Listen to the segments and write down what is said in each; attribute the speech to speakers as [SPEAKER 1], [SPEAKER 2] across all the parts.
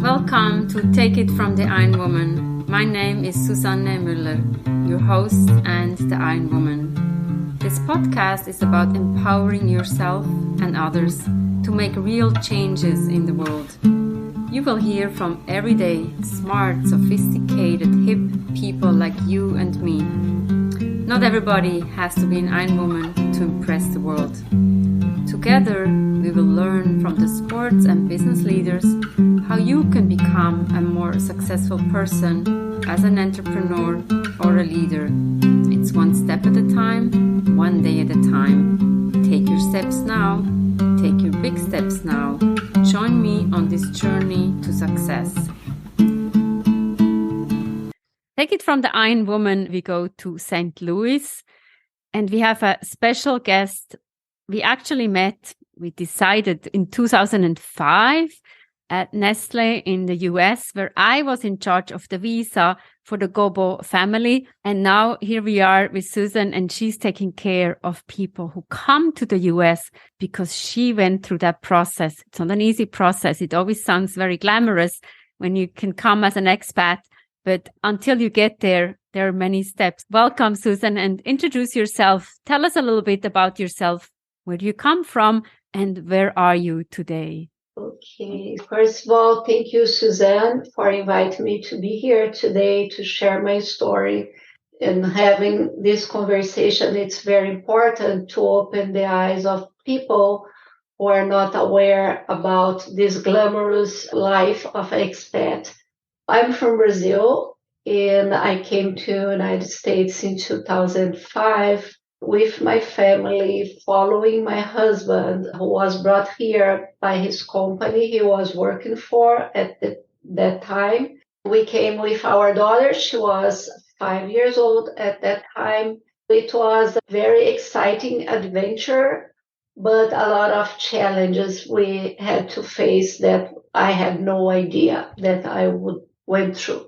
[SPEAKER 1] Welcome to Take It from the Iron Woman. My name is Susanne Müller, your host and the Iron Woman. This podcast is about empowering yourself and others to make real changes in the world. You will hear from everyday, smart, sophisticated, hip people like you and me. Not everybody has to be an Iron Woman to impress the world. Together, we will learn from the sports and business leaders how you can become a more successful person as an entrepreneur or a leader. It's one step at a time, one day at a time. Take your steps now. Take your big steps now. Join me on this journey to success. Take it from the Iron Woman, we go to St. Louis, and we have a special guest. We actually we decided in 2005 at Nestle in the US, where I was in charge of the visa for the Gobbo family. And now here we are with Susan, and she's taking care of people who come to the US because she went through that process. It's not an easy process. It always sounds very glamorous when you can come as an expat, but until you get there, there are many steps. Welcome, Susan, and introduce yourself. Tell us a little bit about yourself. Where do you come from and where are you today?
[SPEAKER 2] Okay, first of all, thank you, Suzanne, for inviting me to be here today to share my story and having this conversation. It's very important to open the eyes of people who are not aware about this glamorous life of expat. I'm from Brazil and I came to the United States in 2005. With my family, following my husband, who was brought here by his company he was working for at that time. We came with our daughter. She was 5 years old at that time. It was a very exciting adventure, but a lot of challenges we had to face that I had no idea that I went through.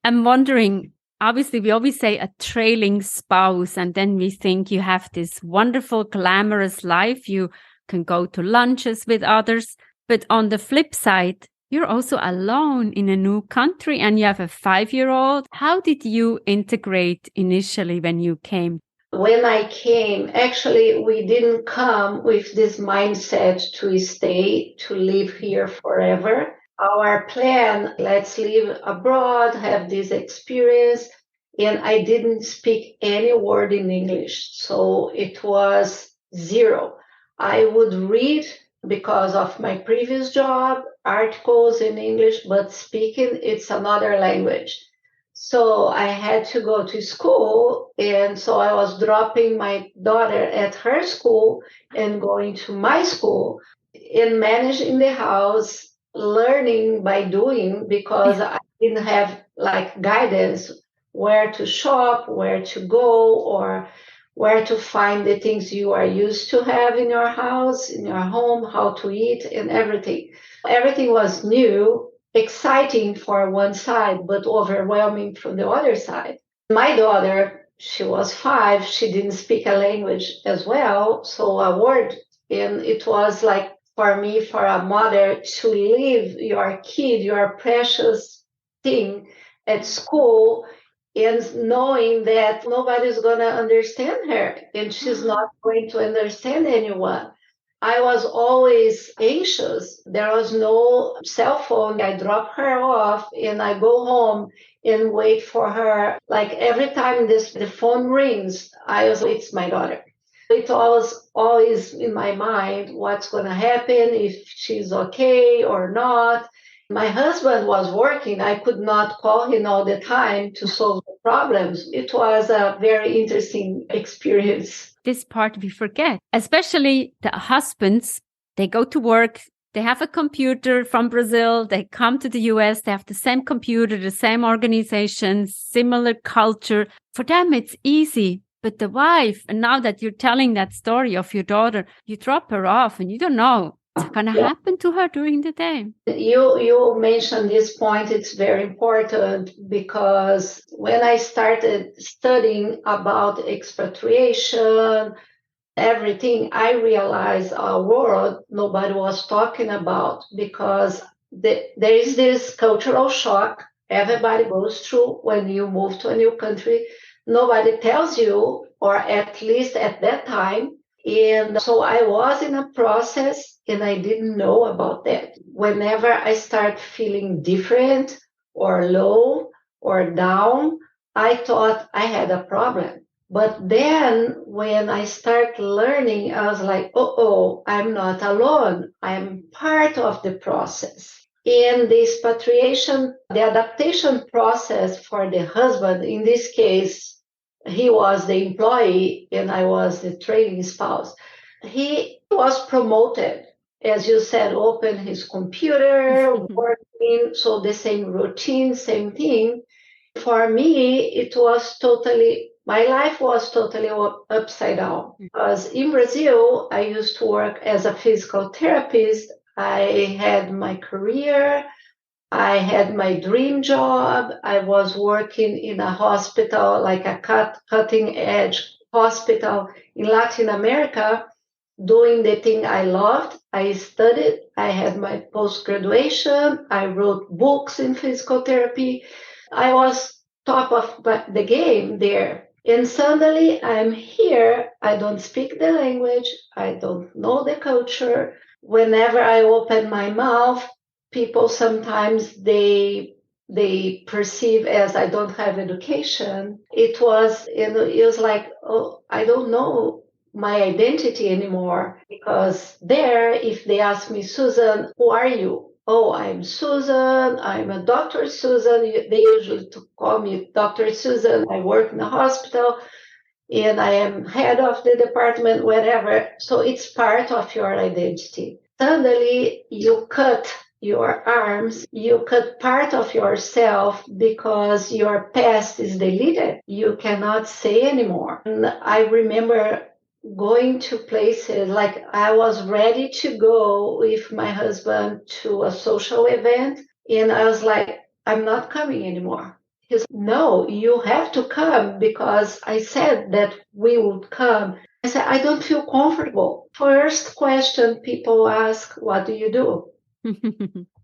[SPEAKER 1] I'm wondering, obviously, we always say a trailing spouse, and then we think you have this wonderful, glamorous life. You can go to lunches with others. But on the flip side, you're also alone in a new country and you have a 5-year-old. How did you integrate initially when you came?
[SPEAKER 2] When I came, actually, we didn't come with this mindset to stay, to live here forever. Our plan, let's live abroad, have this experience. And I didn't speak any word in English. So it was zero. I would read, because of my previous job, articles in English, but speaking, it's another language. So I had to go to school. And so I was dropping my daughter at her school and going to my school and managing the house, learning by doing, because I didn't have guidance where to shop, where to go, or where to find the things you are used to have in your house, in your home, how to eat and everything. Everything was new, exciting for one side, but overwhelming from the other side. My daughter, she was 5, she didn't speak a language as well, so a word, and it was like, for me, for a mother, to leave your kid, your precious thing at school, and knowing that nobody's going to understand her and she's not going to understand anyone. I was always anxious. There was no cell phone. I drop her off and I go home and wait for her. Like every time the phone rings, it's my daughter. It was always in my mind what's going to happen, if she's okay or not. My husband was working. I could not call him all the time to solve the problems. It was a very interesting experience.
[SPEAKER 1] This part we forget, especially the husbands. They go to work. They have a computer from Brazil. They come to the US. They have the same computer, the same organization, similar culture. For them, it's easy. But the wife, and now that you're telling that story of your daughter, you drop her off and you don't know what's going to happen to her during the day.
[SPEAKER 2] You mentioned this point. It's very important because when I started studying about expatriation, everything, I realized a world nobody was talking about, because there is this cultural shock everybody goes through when you move to a new country. Nobody tells you, or at least at that time. And so I was in a process and I didn't know about that. Whenever I start feeling different or low or down, I thought I had a problem. But then when I start learning, I was like, oh, I'm not alone. I'm part of the process. In the expatriation, the adaptation process for the husband, in this case, he was the employee and I was the trailing spouse. He was promoted, as you said, open his computer, working, so the same routine, same thing. For me, it was totally, my life was totally upside down. Because in Brazil, I used to work as a physical therapist. I had my career. I had my dream job. I was working in a hospital, like a cutting edge hospital in Latin America, doing the thing I loved. I studied. I had my post graduation. I wrote books in physical therapy. I was top of the game there. And suddenly I'm here. I don't speak the language. I don't know the culture. Whenever I open my mouth, people sometimes they perceive as I don't have education. It was like, oh, I don't know my identity anymore, because there, if they ask me, Susan, who are you? Oh, I'm Susan. I'm a Dr. Susan. They usually call me Dr. Susan. I work in a hospital and I am head of the department, whatever. So it's part of your identity. Suddenly you cut your arms, you cut part of yourself because your past is deleted. You cannot say anymore. And I remember going to places, like I was ready to go with my husband to a social event, and I was like, I'm not coming anymore. He said, no, you have to come because I said that we would come. I said, I don't feel comfortable. First question people ask, what do you do?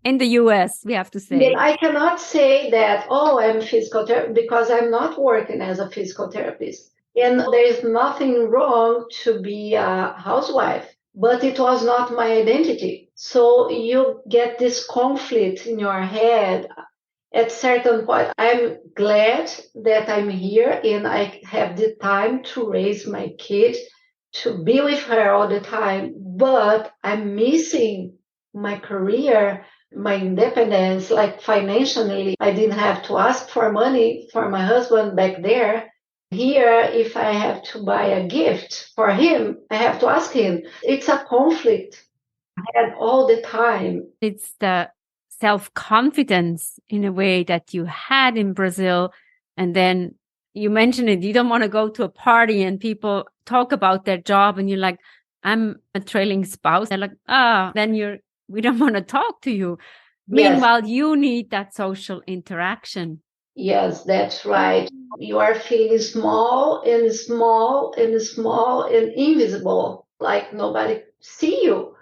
[SPEAKER 1] In the US, we have to say.
[SPEAKER 2] I cannot say that, oh, I'm physical therapist, because I'm not working as a physical therapist. And there is nothing wrong to be a housewife, but it was not my identity. So you get this conflict in your head at certain point. I'm glad that I'm here and I have the time to raise my kid, to be with her all the time, but I'm missing my career, my independence, like financially. I didn't have to ask for money for my husband back there. Here, if I have to buy a gift for him, I have to ask him. It's a conflict I had all the time.
[SPEAKER 1] It's the self-confidence in a way that you had in Brazil. And then you mentioned it, you don't want to go to a party and people talk about their job and you're like, I'm a trailing spouse. They're like, then we don't want to talk to you.
[SPEAKER 2] Yes.
[SPEAKER 1] Meanwhile, you need that social interaction.
[SPEAKER 2] Yes, that's right. You are feeling small and small and small and invisible, like nobody see you.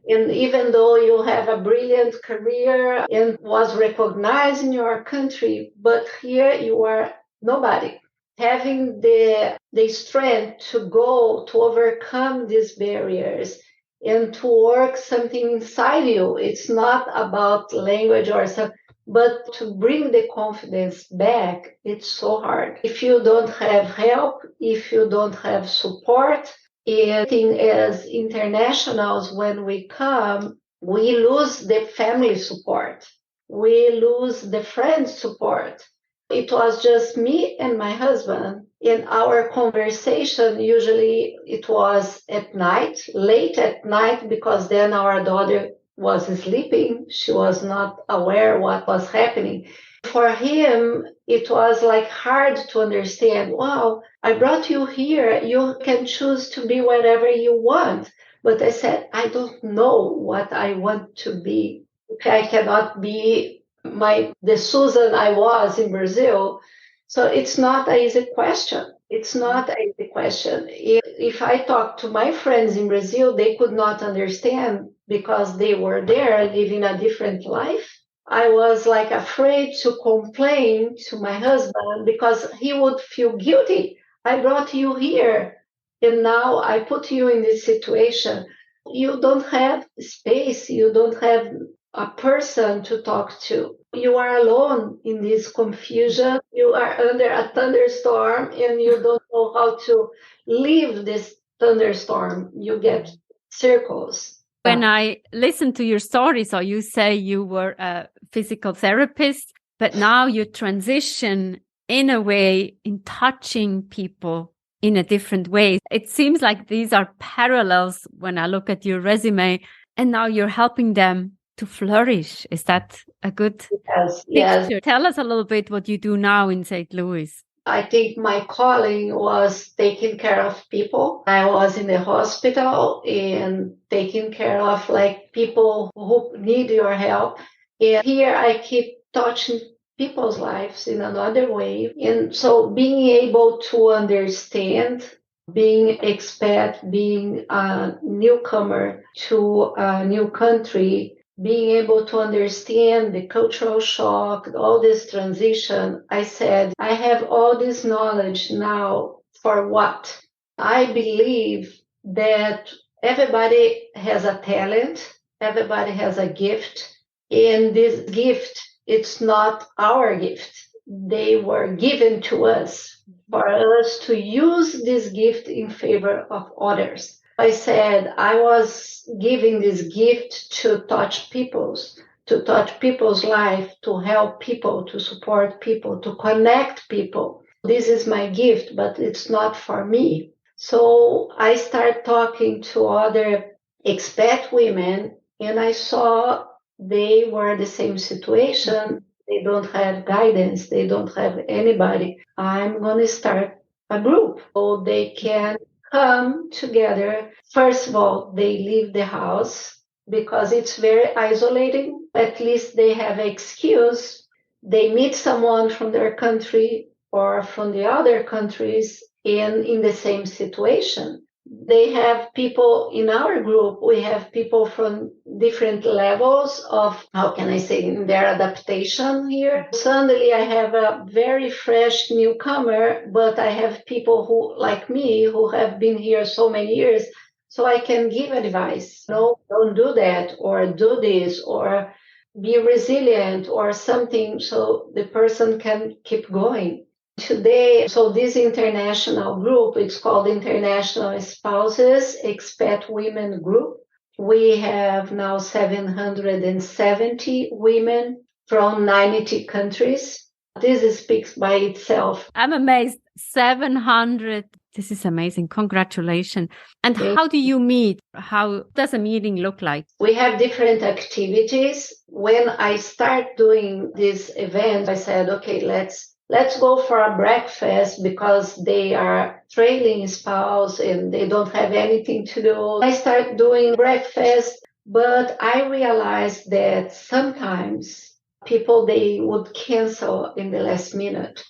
[SPEAKER 2] And even though you have a brilliant career and was recognized in your country, but here you are nobody. Having the strength to go to overcome these barriers and to work something inside you. It's not about language or something, but to bring the confidence back, it's so hard. If you don't have help, if you don't have support, and as internationals, when we come, we lose the family support. We lose the friend support. It was just me and my husband. In our conversation, usually it was at night, late at night, because then our daughter was sleeping. She was not aware what was happening. For him, it was like hard to understand. Wow, I brought you here. You can choose to be whatever you want. But I said, I don't know what I want to be. I cannot be the Susan I was in Brazil. So it's not an easy question. It's not a the question. If I talk to my friends in Brazil, they could not understand because they were there living a different life. I was like afraid to complain to my husband because he would feel guilty. I brought you here and now I put you in this situation. You don't have space. You don't have a person to talk to. You are alone in this confusion. You are under a thunderstorm and you don't know how to leave this thunderstorm. You get circles.
[SPEAKER 1] When I listen to your story, so you say you were a physical therapist, but now you transition in a way in touching people in a different way. It seems like these are parallels when I look at your resume, and now you're helping them to flourish. Is that a good
[SPEAKER 2] Yes,
[SPEAKER 1] picture?
[SPEAKER 2] yes.
[SPEAKER 1] Tell us a little bit what you do now in St. Louis.
[SPEAKER 2] I think my calling was taking care of people. I was in the hospital and taking care of like people who need your help. And here I keep touching people's lives in another way. And so being able to understand, being expat, being a newcomer to a new country, being able to understand the cultural shock, all this transition, I said, I have all this knowledge now for what? I believe that everybody has a talent, everybody has a gift, and this gift, it's not our gift. They were given to us for us to use this gift in favor of others. I said I was giving this gift to touch people's life, to help people, to support people, to connect people. This is my gift, but it's not for me. So I started talking to other expat women and I saw they were the same situation. They don't have guidance. They don't have anybody. I'm going to start a group so they can come together. First of all, they leave the house because it's very isolating. At least they have an excuse. They meet someone from their country or from the other countries in the same situation. They have people in our group. We have people from different levels of, how can I say, in their adaptation here. Suddenly I have a very fresh newcomer, but I have people who, like me, who have been here so many years. So I can give advice. No, don't do that, or do this, or be resilient, or something, so the person can keep going. Today, so this international group, it's called International Spouses Expat Women Group. We have now 770 women from 90 countries. This speaks by itself.
[SPEAKER 1] I'm amazed. 700. This is amazing. Congratulations. And how do you meet? How does a meeting look like?
[SPEAKER 2] We have different activities. When I start doing this event, I said, okay, let's go for a breakfast because they are trailing spouse and they don't have anything to do. I start doing breakfast, but I realized that sometimes people, they would cancel in the last minute.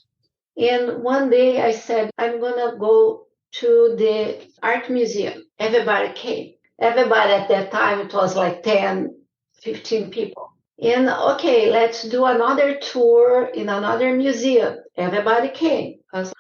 [SPEAKER 2] And one day I said, I'm going to go to the art museum. Everybody came. Everybody at that time, it was like 10, 15 people. And okay, let's do another tour in another museum. Everybody came. I was,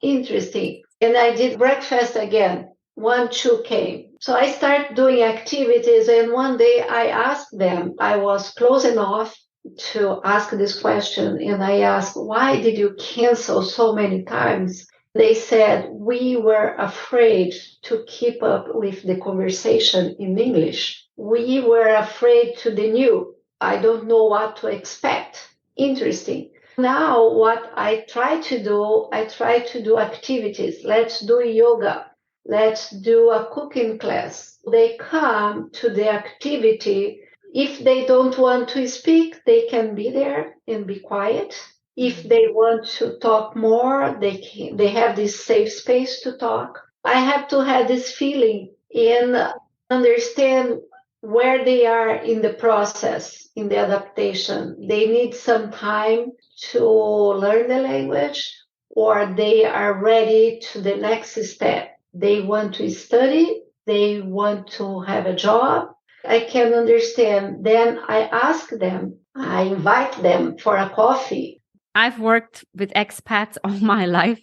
[SPEAKER 2] interesting. And I did breakfast again. 1, 2 came. So I started doing activities. And one day I asked them, I was close enough to ask this question. And I asked, why did you cancel so many times? They said, we were afraid to keep up with the conversation in English. We were afraid to the new. I don't know what to expect. Interesting. Now, what I try to do activities. Let's do yoga. Let's do a cooking class. They come to the activity. If they don't want to speak, they can be there and be quiet. If they want to talk more, they have this safe space to talk. I have to have this feeling and understand where they are in the process, in the adaptation. They need some time to learn the language. or they are ready to the next step. They want to study, they want to have a job. I can understand. Then I ask them, I invite them for a coffee.
[SPEAKER 1] I've worked with expats all my life,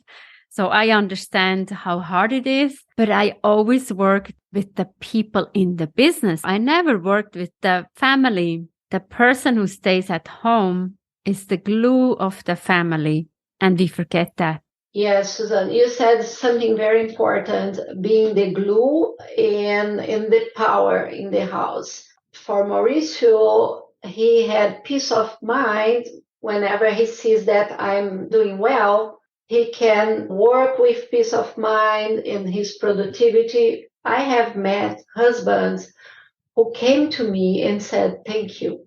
[SPEAKER 1] so I understand how hard it is, but I always worked with the people in the business. I never worked with the family. The person who stays at home is the glue of the family, and we forget that.
[SPEAKER 2] Yes, Susan, you said something very important, being the glue and the power in the house. For Mauricio, he had peace of mind whenever he sees that I'm doing well. He can work with peace of mind in his productivity. I have met husbands who came to me and said, thank you,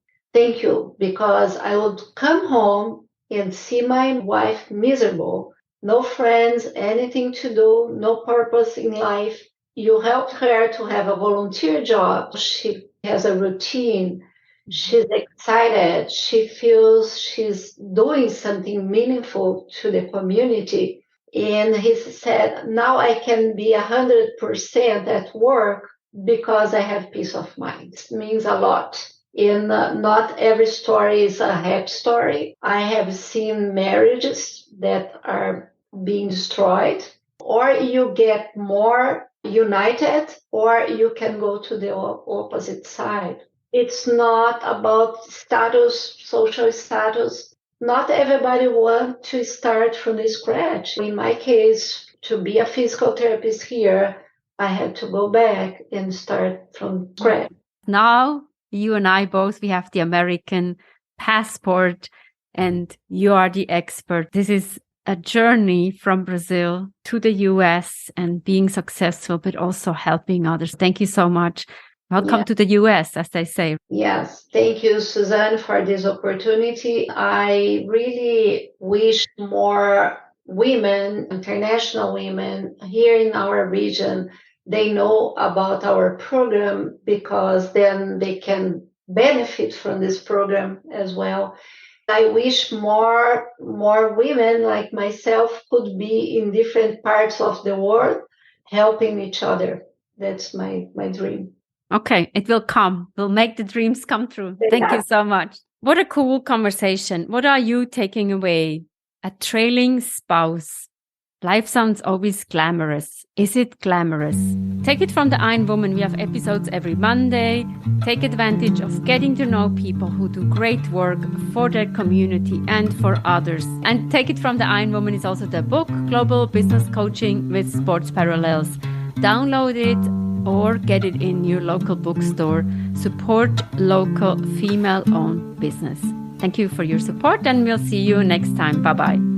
[SPEAKER 2] because I would come home and see my wife miserable, no friends, anything to do, no purpose in life. You helped her to have a volunteer job. She has a routine. She's excited. She feels she's doing something meaningful to the community. And he said, now I can be 100% at work because I have peace of mind. It means a lot. And not every story is a happy story. I have seen marriages that are being destroyed, or you get more united, or you can go to the opposite side. It's not about status, social status. Not everybody wants to start from the scratch. In my case, to be a physical therapist here, I had to go back and start from scratch.
[SPEAKER 1] Now, you and I both, we have the American passport and you are the expert. This is a journey from Brazil to the US and being successful, but also helping others. Thank you so much. Welcome to the US, as they say.
[SPEAKER 2] Yes. Thank you, Suzanne, for this opportunity. I really wish more women, international women here in our region, they know about our program, because then they can benefit from this program as well. I wish more women like myself could be in different parts of the world helping each other. That's my dream.
[SPEAKER 1] Okay, it will come. We'll make the dreams come true. Thank you so much. What a cool conversation. What are you taking away? A trailing spouse. Life sounds always glamorous. Is it glamorous? Take it from the Iron Woman. We have episodes every Monday. Take advantage of getting to know people who do great work for their community and for others. And Take It from the Iron Woman is also the book, Global Business Coaching with Sports Parallels. Download it or get it in your local bookstore. Support local female-owned business. Thank you for your support, and we'll see you next time. Bye-bye.